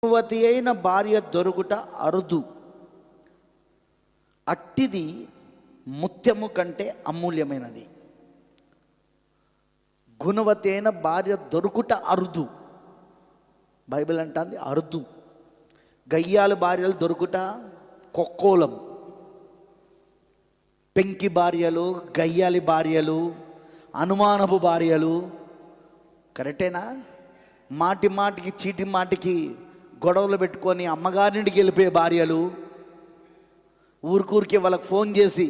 గుణవతి అయిన భార్య దొరుకుట అరుదు, అట్టిది ముత్యము కంటే అమూల్యమైనది. గుణవతి అయిన భార్య దొరుకుట అరుదు, బైబిల్ అంటుంది అరుదు. గయ్యాలు భార్యలు దొరుకుట కొక్కోలం. పెంకి భార్యలు, గయ్యాలి భార్యలు, అనుమానపు భార్యలు కరెక్టేనా? మాటి మాటికి చీటి మాటికి గొడవలు పెట్టుకొని అమ్మగారింటికి వెళ్ళిపోయే భార్యలు, ఊరికూరికి వాళ్ళకి ఫోన్ చేసి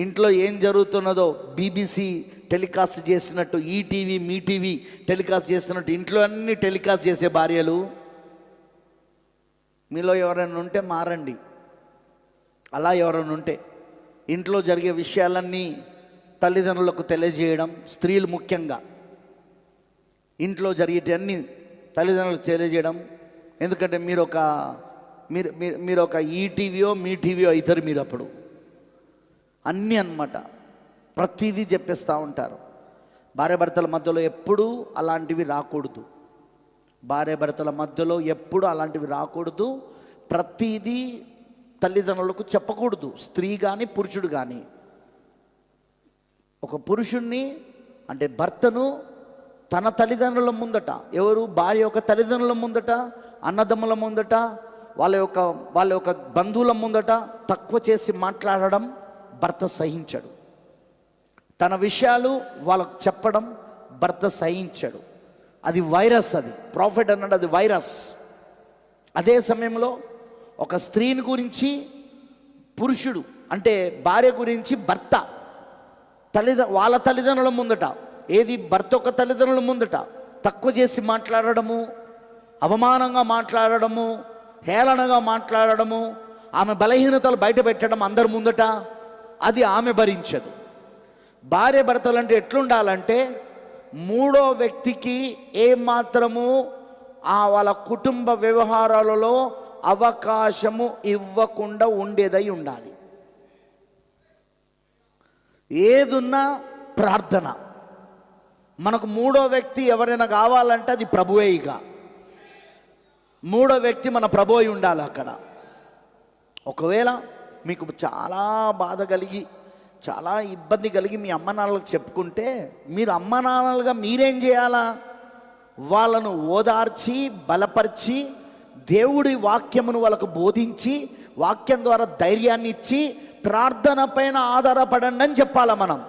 ఇంట్లో ఏం జరుగుతున్నదో బీబీసీ టెలికాస్ట్ చేసినట్టు, ఈటీవీ మీ టీవీ టెలికాస్ట్ చేసినట్టు ఇంట్లో అన్నీ టెలికాస్ట్ చేసే భార్యలు. మీలో ఎవరైనా ఉంటే మారండి. అలా ఎవరైనా ఉంటే ఇంట్లో జరిగే విషయాలన్నీ తల్లిదండ్రులకు తెలియజేయడం, స్త్రీలు ముఖ్యంగా ఇంట్లో జరిగేటన్నీ తల్లిదండ్రులకు తెలియజేయడం. ఎందుకంటే మీరు ఒక ఈటీవీయో మీ టీవీయో అవుతారు. మీరు అప్పుడు అన్నీ అన్నమాట, ప్రతిదీ చెప్పేస్తూ ఉంటారు. భార్యాభర్తల మధ్యలో ఎప్పుడూ అలాంటివి రాకూడదు. భార్యాభర్తల మధ్యలో ఎప్పుడు అలాంటివి రాకూడదు. ప్రతిదీ తల్లిదండ్రులకు చెప్పకూడదు. స్త్రీ కానీ పురుషుడు కానీ. ఒక పురుషుణ్ణి అంటే భర్తను తన తల్లిదండ్రుల ముందట, ఎవరు భార్య యొక్క తల్లిదండ్రుల ముందట, అన్నదమ్ముల ముందట, వాళ్ళ యొక్క బంధువుల ముందట తక్కువ చేసి మాట్లాడడం భర్త సహించడు. తన విషయాలు వాళ్ళకు చెప్పడం భర్త సహించడు. అది వైరస్. అది ప్రాఫిట్ అన్నాడు, అది వైరస్. అదే సమయంలో ఒక స్త్రీని గురించి పురుషుడు అంటే భార్య గురించి భర్త వాళ్ళ తల్లిదండ్రుల ముందట, ఏది భర్త యొక్క తల్లిదండ్రుల ముందట తక్కువ చేసి మాట్లాడడము, అవమానంగా మాట్లాడడము, హేళనగా మాట్లాడడము, ఆమె బలహీనతలు బయట పెట్టడం అందరి ముందట, అది ఆమె భరించదు. భార్య భర్తలు అంటే ఎట్లుండాలంటే మూడో వ్యక్తికి ఏమాత్రము వాళ్ళ కుటుంబ వ్యవహారాలలో అవకాశము ఇవ్వకుండా ఉండేదై ఉండాలి. ఏదున్నా ప్రార్థన. మనకు మూడో వ్యక్తి ఎవరైనా కావాలంటే అది ప్రభువే. ఇక మూడో వ్యక్తి మన ప్రభు అయి ఉండాలి అక్కడ. ఒకవేళ మీకు చాలా బాధ కలిగి, చాలా ఇబ్బంది కలిగి మీ అమ్మ నాన్నలకు చెప్పుకుంటే, మీరు అమ్మ నాన్నలుగా మీరేం చేయాలా? వాళ్ళను ఓదార్చి బలపరిచి దేవుడి వాక్యమును వాళ్ళకు బోధించి, వాక్యం ద్వారా ధైర్యాన్ని ఇచ్చి, ప్రార్థన పైన ఆధారపడండి అని చెప్పాలా మనం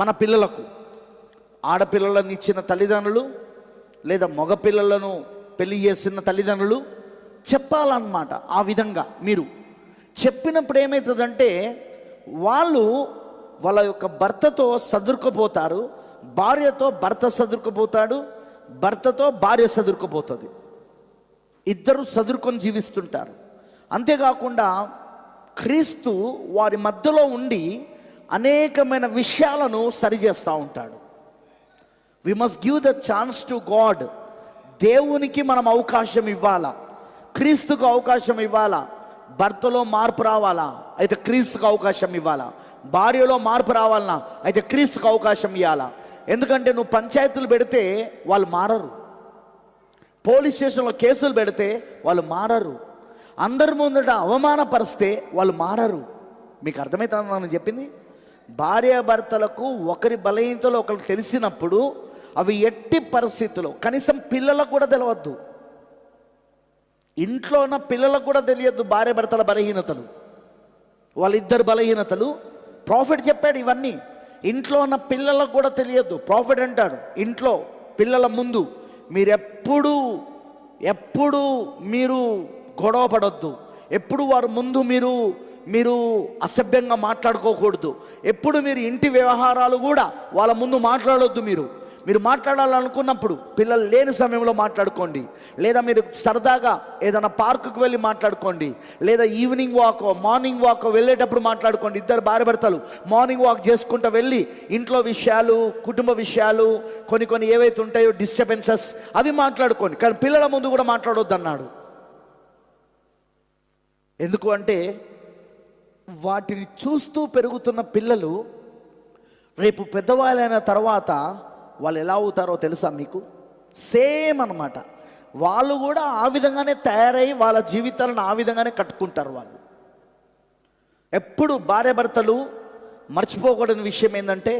మన పిల్లలకు. ఆడపిల్లలను ఇచ్చిన తల్లిదండ్రులు లేదా మగపిల్లలను పెళ్లి చేసిన తల్లిదండ్రులు చెప్పాలన్నమాట. ఆ విధంగా మీరు చెప్పినప్పుడు ఏమవుతుందంటే వాళ్ళ యొక్క భర్తతో సదురుకుపోతారు, భార్యతో భర్త సదురుకుపోతాడు, భర్తతో భార్య సదురుకుపోతుంది. ఇద్దరు సదురుకొని జీవిస్తుంటారు. అంతేకాకుండా క్రీస్తు వారి మధ్యలో ఉండి అనేకమైన విషయాలను సరిచేస్తూ ఉంటాడు. We must give the chance to God. దేవునికి మనం అవకాశం ఇవ్వాలా, క్రీస్తుకు అవకాశం ఇవ్వాలా. భర్తలో మార్పు రావాలా, అయితే క్రీస్తుకు అవకాశం ఇవ్వాలా. భార్యలో మార్పు రావాలన్నా, అయితే క్రీస్తుకు అవకాశం ఇవ్వాలా. ఎందుకంటే నువ్వు పంచాయతీలు పెడితే వాళ్ళు మారరు, పోలీస్ స్టేషన్లో కేసులు పెడితే వాళ్ళు మారరు, అందరి ముందట అవమానపరిస్తే వాళ్ళు మారరు. మీకు అర్థమవుతుందని చెప్పింది. భార్యాభర్తలకు ఒకరి బలహీనతలు ఒకరికి తెలిసినప్పుడు అవి ఎట్టి పరిస్థితుల్లో కనీసం పిల్లలకు కూడా తెలియవద్దు. ఇంట్లో ఉన్న పిల్లలకు కూడా తెలియద్దు భార్యాభర్తల బలహీనతలు, వాళ్ళిద్దరు బలహీనతలు. ప్రాఫిట్ చెప్పాడు ఇవన్నీ. ఇంట్లో ఉన్న పిల్లలకు కూడా తెలియద్దు. ప్రాఫిట్ అంటాడు ఇంట్లో పిల్లల ముందు ఎప్పుడు మీరు గొడవ పడొద్దు, ఎప్పుడు వారి ముందు మీరు అసభ్యంగా మాట్లాడుకోకూడదు, ఎప్పుడు మీరు ఇంటి వ్యవహారాలు కూడా వాళ్ళ ముందు మాట్లాడొద్దు. మీరు మాట్లాడాలనుకున్నప్పుడు పిల్లలు లేని సమయంలో మాట్లాడుకోండి, లేదా మీరు సరదాగా ఏదైనా పార్కుకు వెళ్ళి మాట్లాడుకోండి, లేదా ఈవినింగ్ వాక్ మార్నింగ్ వాక్ వెళ్ళేటప్పుడు మాట్లాడుకోండి. ఇద్దరు భార్యాభర్తలు మార్నింగ్ వాక్ చేసుకుంటూ వెళ్ళి ఇంట్లో విషయాలు, కుటుంబ విషయాలు, కొన్ని ఏవైతే ఉంటాయో డిస్టర్బెన్సెస్ అవి మాట్లాడుకోండి. కానీ పిల్లల ముందు కూడా మాట్లాడొద్దు అన్నాడు. ఎందుకు అంటే వాటిని చూస్తూ పెరుగుతున్న పిల్లలు రేపు పెద్దవాళ్ళైన తర్వాత వాళ్ళు ఎలా అవుతారో తెలుసా మీకు? సేమ్ అన్నమాట. వాళ్ళు కూడా ఆ విధంగానే తయారై వాళ్ళ జీవితాలను ఆ విధంగానే కట్టుకుంటారు. వాళ్ళు ఎప్పుడు భార్యాభర్తలు మర్చిపోకూడని విషయం ఏంటంటే,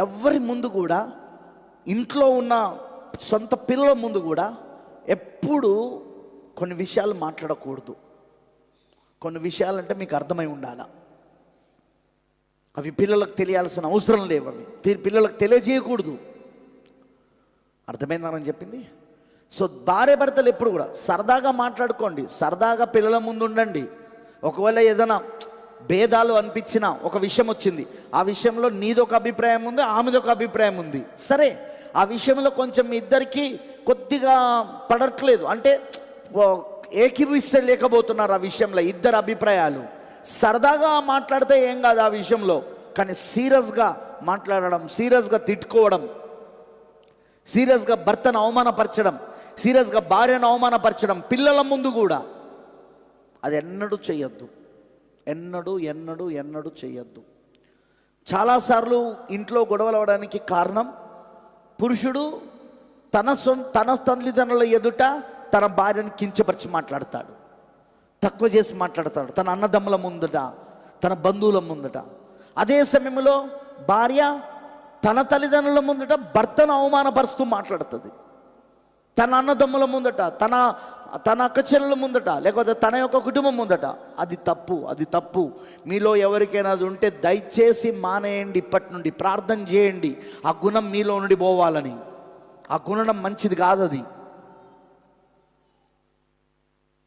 ఎవరి ముందు కూడా, ఇంట్లో ఉన్న సొంత పిల్లల ముందు కూడా ఎప్పుడు కొన్ని విషయాలు మాట్లాడకూడదు. కొన్ని విషయాలంటే మీకు అర్థమై ఉండాలి. అవి పిల్లలకు తెలియాల్సిన అవసరం లేవు. అవి పిల్లలకు తెలియజేయకూడదు. అర్థమైందని చెప్పింది. సో భార్యాభర్తలు ఎప్పుడు కూడా సరదాగా మాట్లాడుకోండి, సరదాగా పిల్లల ముందు ఉండండి. ఒకవేళ ఏదైనా భేదాలు అనిపించిన ఒక విషయం వచ్చింది, ఆ విషయంలో నీదొక అభిప్రాయం ఉంది, ఆమెదొక అభిప్రాయం ఉంది, సరే ఆ విషయంలో కొంచెం మీ ఇద్దరికి కొద్దిగా పడట్లేదు అంటే ఏకీభవిస్తే లేకపోతున్నారు ఆ విషయంలో ఇద్దరు అభిప్రాయాలు, సరదాగా మాట్లాడితే ఏం కాదు ఆ విషయంలో. కానీ సీరియస్గా మాట్లాడడం, సీరియస్గా తిట్టుకోవడం, సీరియస్గా భర్తను అవమానపరచడం, సీరియస్గా భార్యను అవమానపరచడం పిల్లల ముందు కూడా, అది ఎన్నడూ చేయొద్దు. ఎన్నడూ ఎన్నడూ ఎన్నడూ చేయొద్దు. చాలాసార్లు ఇంట్లో గొడవలు అవడానికి కారణం, పురుషుడు తన తల్లిదండ్రుల ఎదుట తన భార్యను కించపరిచి మాట్లాడతాడు, తక్కువ చేసి మాట్లాడతాడు, తన అన్నదమ్ముల ముందట, తన బంధువుల ముందట. అదే సమయంలో భార్య తన తల్లిదండ్రుల ముందట భర్తను అవమానపరుస్తూ మాట్లాడుతుంది, తన అన్నదమ్ముల ముందట, తన అక్కచెల్లెల ముందట, లేకపోతే తన యొక్క కుటుంబం ముందట. అది తప్పు, అది తప్పు. మీలో ఎవరికైనా అది ఉంటే దయచేసి మానేయండి. ఇప్పటి నుండి ప్రార్థన చేయండి ఆ గుణం మీలో నుండి పోవాలని. ఆ గుణం మంచిది కాదు. అది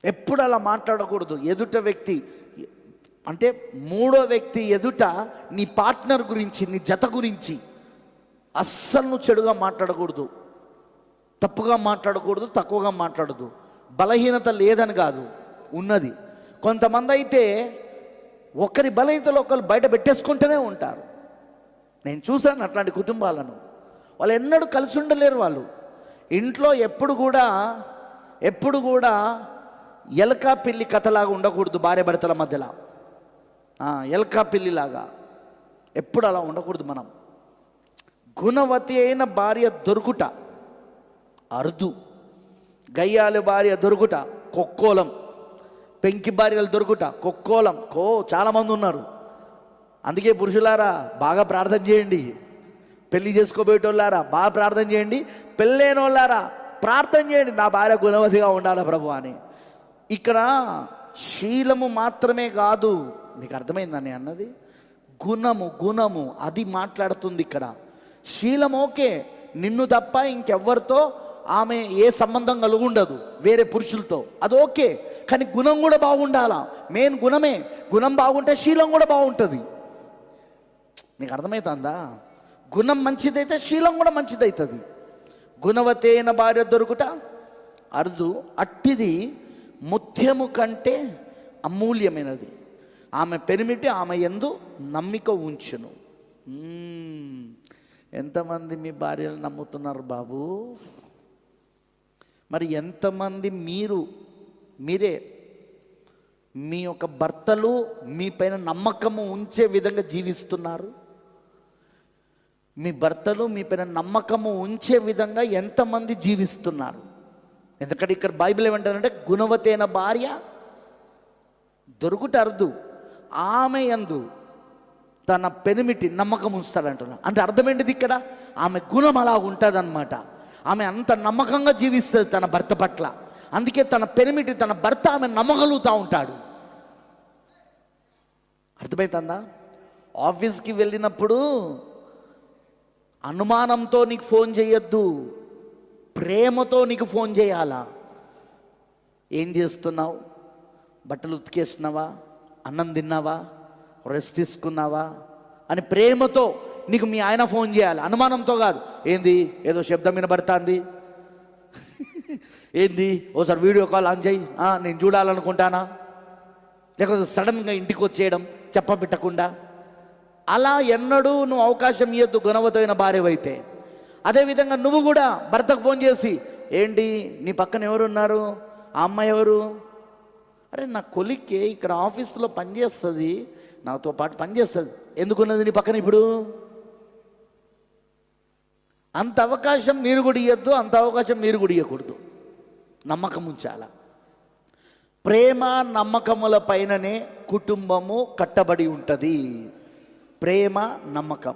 ఎప్పుడు అలా మాట్లాడకూడదు. ఎదుట వ్యక్తి అంటే మూడో వ్యక్తి ఎదుట నీ పార్ట్నర్ గురించి, నీ జత గురించి అస్సలు నువ్వు చెడుగా మాట్లాడకూడదు, తప్పుగా మాట్లాడకూడదు, తక్కువగా మాట్లాడదు. బలహీనత లేదని కాదు, ఉన్నది. కొంతమంది అయితే ఒకరి బలహీనతలు ఒకరు బయట పెట్టేసుకుంటూనే ఉంటారు. నేను చూశాను అట్లాంటి కుటుంబాలను. వాళ్ళు ఎన్నడూ కలిసి ఉండలేరు. వాళ్ళు ఇంట్లో ఎప్పుడు కూడా ఎలకా పిల్లి కథలాగా ఉండకూడదు. భార్య భర్తల మధ్యలో ఎలకా పిల్లిలాగా ఎప్పుడు అలా ఉండకూడదు. మనం గుణవతి అయిన భార్య దొరుకుట అరుదు. గయ్యాలి భార్య దొరుకుట కొక్కోలం. పెంకి భార్యలు దొరుకుట కొక్కోలం. చాలామంది ఉన్నారు. అందుకే పురుషులారా బాగా ప్రార్థన చేయండి. పెళ్లి చేసుకోబోయేటోళ్ళారా బాగా ప్రార్థన చేయండి. పెళ్ళైన వాళ్ళారా ప్రార్థన చేయండి, నా భార్య గుణవతిగా ఉండాలి ప్రభు అని. ఇక్కడ శీలము మాత్రమే కాదు, మీకు అర్థమైందని అన్నది, గుణము అది మాట్లాడుతుంది ఇక్కడ. శీలం ఓకే, నిన్ను తప్ప ఇంకెవ్వరితో ఆమె ఏ సంబంధం కలిగి ఉండదు వేరే పురుషులతో, అది ఓకే. కానీ గుణం కూడా బాగుండాలా. మెయిన్ గుణమే. గుణం బాగుంటే శీలం కూడా బాగుంటుంది. మీకు అర్థమవుతుందా? గుణం మంచిదైతే శీలం కూడా మంచిదవుతుంది. గుణవతి అయిన భార్య దొరుకుట అరుదు, అట్టిది ముత్యము కంటే అమూల్యమైనది. ఆమె పెనిమిటి ఆమె యందు నమ్మిక ఉంచును. ఎంతమంది మీ భార్యను నమ్ముతున్నారు బాబు? మరి ఎంతమంది మీరే మీ యొక్క భర్తలు మీ పైన నమ్మకము ఉంచే విధంగా జీవిస్తున్నారు? మీ భర్తలు మీ పైన నమ్మకము ఉంచే విధంగా ఎంతమంది జీవిస్తున్నారు? ఎందుకంటే ఇక్కడ బైబిల్ ఏమంటారంటే గుణవతైన భార్య దొరుకుట అరుదు, ఆమె యందు తన పెనిమిటి నమ్మకం ఉంచుతాడంటున్నా. అంటే అర్థమేంటిది ఇక్కడ? ఆమె గుణం అలా ఉంటుంది అన్నమాట. ఆమె అంత నమ్మకంగా జీవిస్తుంది తన భర్త పట్ల. అందుకే తన పెనిమిటి, తన భర్త ఆమె నమ్మగలుగుతూ ఉంటాడు. అర్థమవుతుందా? ఆఫీస్కి వెళ్ళినప్పుడు అనుమానంతో నీకు ఫోన్ చేయొద్దు, ప్రేమతో నీకు ఫోన్ చేయాలా. ఏం చేస్తున్నావు? బట్టలు ఉతికేస్తున్నావా? అన్నం తిన్నావా? రెస్ట్ తీసుకున్నావా అని ప్రేమతో నీకు మీ ఆయన ఫోన్ చేయాలి, అనుమానంతో కాదు. ఏంది ఏదో శబ్దం వినబడుతుంది, ఏంది ఓసారి వీడియో కాల్ ఆన్ చేయి, నేను చూడాలనుకుంటానా, లేకపోతే సడన్గా ఇంటికి వచ్చేయడం చెప్పబెట్టకుండా. అలా ఎన్నడూ నువ్వు అవకాశం ఇవ్వద్దు గుణవతమైన భార్యవైతే. అదేవిధంగా నువ్వు కూడా భర్తకు ఫోన్ చేసి, ఏంటి నీ పక్కన ఎవరున్నారు, ఆ అమ్మాయి ఎవరు? అరే నా కొలిక్కే ఇక్కడ ఆఫీస్లో పనిచేస్తుంది, నాతో పాటు పనిచేస్తుంది, ఎందుకున్నది నీ పక్కన ఇప్పుడు? అంత అవకాశం మీరు కూడా ఇవ్వద్దు, అంత అవకాశం మీరు కూడా ఇవ్వకూడదు. నమ్మకం ఉంచాల. ప్రేమ నమ్మకముల పైననే కుటుంబము కట్టబడి ఉంటుంది. ప్రేమ నమ్మకం.